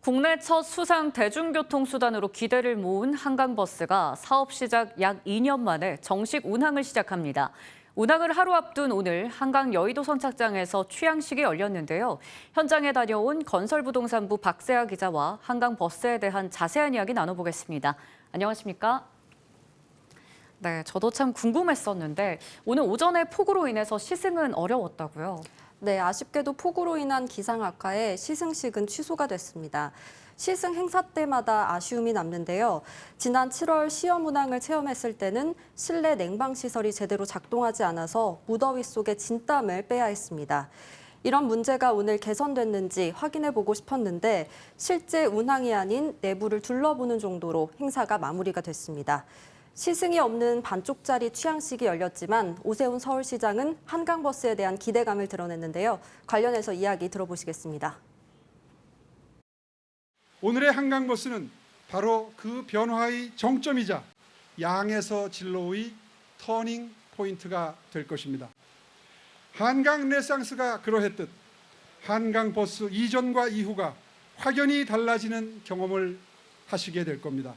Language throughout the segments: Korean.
국내 첫 수상 대중교통수단으로 기대를 모은 한강버스가 사업 시작 약 2년 만에 정식 운항을 시작합니다. 운항을 하루 앞둔 오늘 한강 여의도 선착장에서 취항식이 열렸는데요. 현장에 다녀온 건설부동산부 박세아 기자와 한강버스에 대한 자세한 이야기 나눠보겠습니다. 안녕하십니까? 네, 저도 참 궁금했었는데 오늘 오전에 폭우로 인해서 시승은 어려웠다고요? 네, 아쉽게도 폭우로 인한 기상 악화에 시승식은 취소가 됐습니다. 시승 행사 때마다 아쉬움이 남는데요. 지난 7월 시험 운항을 체험했을 때는 실내 냉방 시설이 제대로 작동하지 않아서 무더위 속에 진땀을 빼야 했습니다. 이런 문제가 오늘 개선됐는지 확인해 보고 싶었는데 실제 운항이 아닌 내부를 둘러보는 정도로 행사가 마무리가 됐습니다. 시승이 없는 반쪽짜리 취항식이 열렸지만 오세훈 서울시장은 한강버스에 대한 기대감을 드러냈는데요. 관련해서 이야기 들어보시겠습니다. 오늘의 한강버스는 바로 그 변화의 정점이자 양에서 진로의 터닝 포인트가 될 것입니다. 한강 르네상스가 그러했듯 한강버스 이전과 이후가 확연히 달라지는 경험을 하시게 될 겁니다.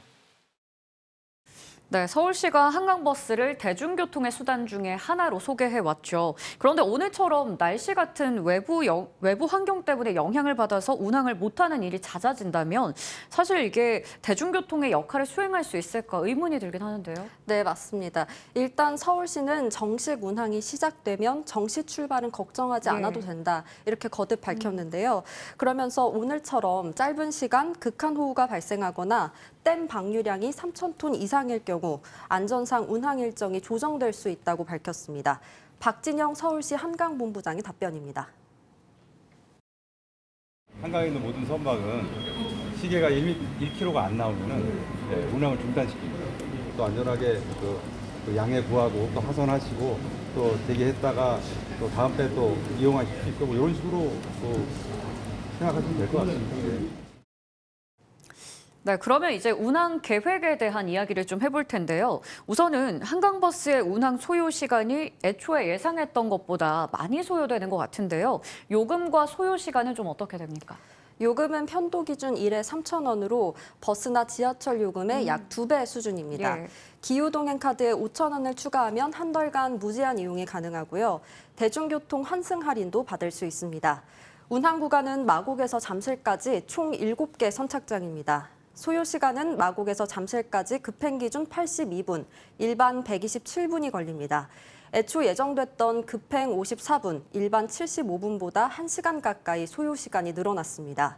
네, 서울시가 한강버스를 대중교통의 수단 중에 하나로 소개해왔죠. 그런데 오늘처럼 날씨 같은 외부 환경 때문에 영향을 받아서 운항을 못하는 일이 잦아진다면 사실 이게 대중교통의 역할을 수행할 수 있을까 의문이 들긴 하는데요. 네, 맞습니다. 일단 서울시는 정식 운항이 시작되면 정시 출발은 걱정하지 않아도 된다. 이렇게 거듭 밝혔는데요. 그러면서 오늘처럼 짧은 시간 극한호우가 발생하거나 댐 방류량이 3,000톤 이상일 경우 안전상 운항 일정이 조정될 수 있다고 밝혔습니다. 박진영 서울시 한강본부장의 답변입니다. 한강에 있는 모든 선박은 시계가 1km가 안 나오면은 운항을 중단시킵니다. 또 안전하게 그 양해 구하고 또 하선하시고 또 대기했다가 또 다음 때 또 이용하실 수 있고 뭐 이런 식으로 또 생각하시면 될 것 같습니다. 네, 그러면 이제 운항 계획에 대한 이야기를 좀 해볼 텐데요. 우선은 한강버스의 운항 소요 시간이 애초에 예상했던 것보다 많이 소요되는 것 같은데요. 요금과 소요 시간은 좀 어떻게 됩니까? 요금은 편도 기준 1회 3,000원으로 버스나 지하철 요금의 약 2배 수준입니다. 예. 기후동행 카드에 5,000원을 추가하면 한 달간 무제한 이용이 가능하고요. 대중교통 환승 할인도 받을 수 있습니다. 운항 구간은 마곡에서 잠실까지 총 7개 선착장입니다. 소요 시간은 마곡에서 잠실까지 급행 기준 82분, 일반 127분이 걸립니다. 애초 예정됐던 급행 54분, 일반 75분보다 1시간 가까이 소요 시간이 늘어났습니다.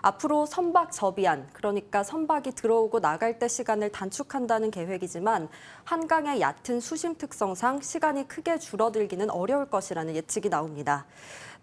앞으로 선박 접이안, 그러니까 선박이 들어오고 나갈 때 시간을 단축한다는 계획이지만 한강의 얕은 수심 특성상 시간이 크게 줄어들기는 어려울 것이라는 예측이 나옵니다.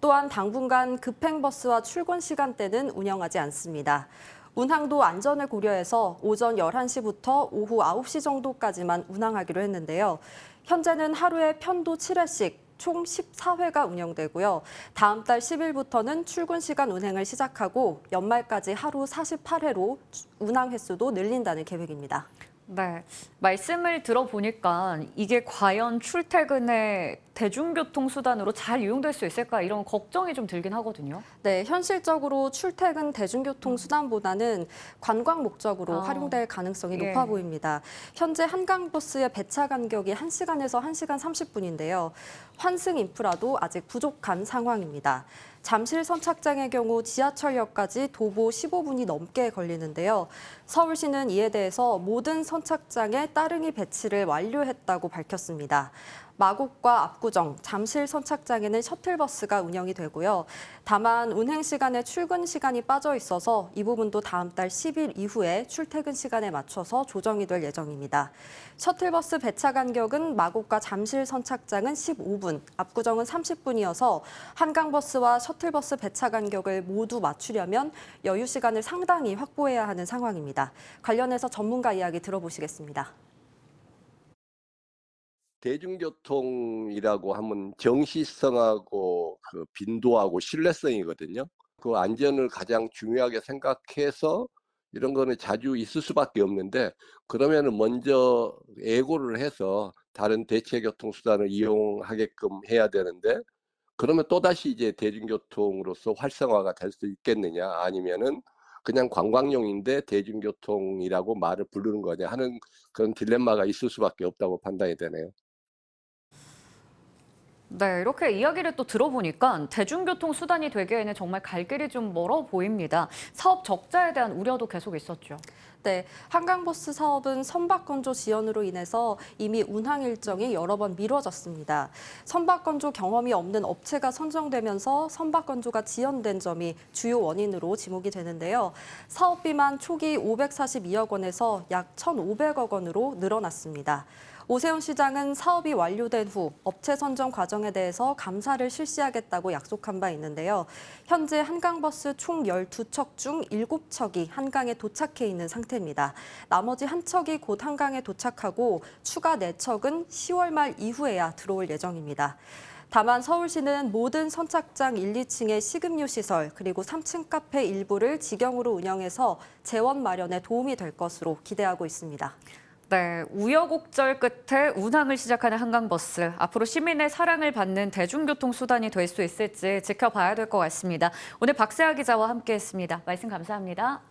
또한 당분간 급행버스와 출근 시간대는 운영하지 않습니다. 운항도 안전을 고려해서 오전 11시부터 오후 9시 정도까지만 운항하기로 했는데요. 현재는 하루에 편도 7회씩 총 14회가 운영되고요. 다음 달 10일부터는 출근 시간 운행을 시작하고 연말까지 하루 48회로 운항 횟수도 늘린다는 계획입니다. 네, 말씀을 들어보니까 이게 과연 출퇴근의 대중교통 수단으로 잘 이용될 수 있을까 이런 걱정이 좀 들긴 하거든요. 네, 현실적으로 출퇴근 대중교통 수단보다는 관광 목적으로 활용될 가능성이 높아 보입니다. 현재 한강버스의 배차 간격이 1시간에서 1시간 30분인데요. 환승 인프라도 아직 부족한 상황입니다. 잠실 선착장의 경우 지하철역까지 도보 15분이 넘게 걸리는데요. 서울시는 이에 대해서 모든 선착장에 따릉이 배치를 완료했다고 밝혔습니다. 마곡과 압구정, 잠실 선착장에는 셔틀버스가 운영이 되고요. 다만 운행 시간에 출근 시간이 빠져 있어서 이 부분도 다음 달 10일 이후에 출퇴근 시간에 맞춰서 조정이 될 예정입니다. 셔틀버스 배차 간격은 마곡과 잠실 선착장은 15분, 압구정은 30분이어서 한강버스와 셔틀버스 배차 간격을 모두 맞추려면 여유 시간을 상당히 확보해야 하는 상황입니다. 관련해서 전문가 이야기 들어보시겠습니다. 대중교통이라고 하면 정시성하고 그 빈도하고 신뢰성이거든요. 그 안전을 가장 중요하게 생각해서 이런 거는 자주 있을 수밖에 없는데 그러면은 먼저 예고를 해서 다른 대체 교통 수단을 이용하게끔 해야 되는데 그러면 또다시 이제 대중교통으로서 활성화가 될 수 있겠느냐 아니면은 그냥 관광용인데 대중교통이라고 말을 부르는 거냐 하는 그런 딜레마가 있을 수밖에 없다고 판단이 되네요. 네, 이렇게 이야기를 또 들어보니까 대중교통 수단이 되기에는 정말 갈 길이 좀 멀어 보입니다. 사업 적자에 대한 우려도 계속 있었죠. 네, 한강버스 사업은 선박건조 지연으로 인해서 이미 운항 일정이 여러 번 미뤄졌습니다. 선박건조 경험이 없는 업체가 선정되면서 선박건조가 지연된 점이 주요 원인으로 지목이 되는데요. 사업비만 초기 542억 원에서 약 1,500억 원으로 늘어났습니다. 오세훈 시장은 사업이 완료된 후 업체 선정 과정에 대해서 감사를 실시하겠다고 약속한 바 있는데요. 현재 한강버스 총 12척 중 7척이 한강에 도착해 있는 상태입니다. 나머지 한 척이 곧 한강에 도착하고 추가 4척은 10월 말 이후에야 들어올 예정입니다. 다만 서울시는 모든 선착장 1, 2층의 식음료 시설 그리고 3층 카페 일부를 직영으로 운영해서 재원 마련에 도움이 될 것으로 기대하고 있습니다. 네, 우여곡절 끝에 운항을 시작하는 한강버스. 앞으로 시민의 사랑을 받는 대중교통 수단이 될 수 있을지 지켜봐야 될 것 같습니다. 오늘 박세아 기자와 함께했습니다. 말씀 감사합니다.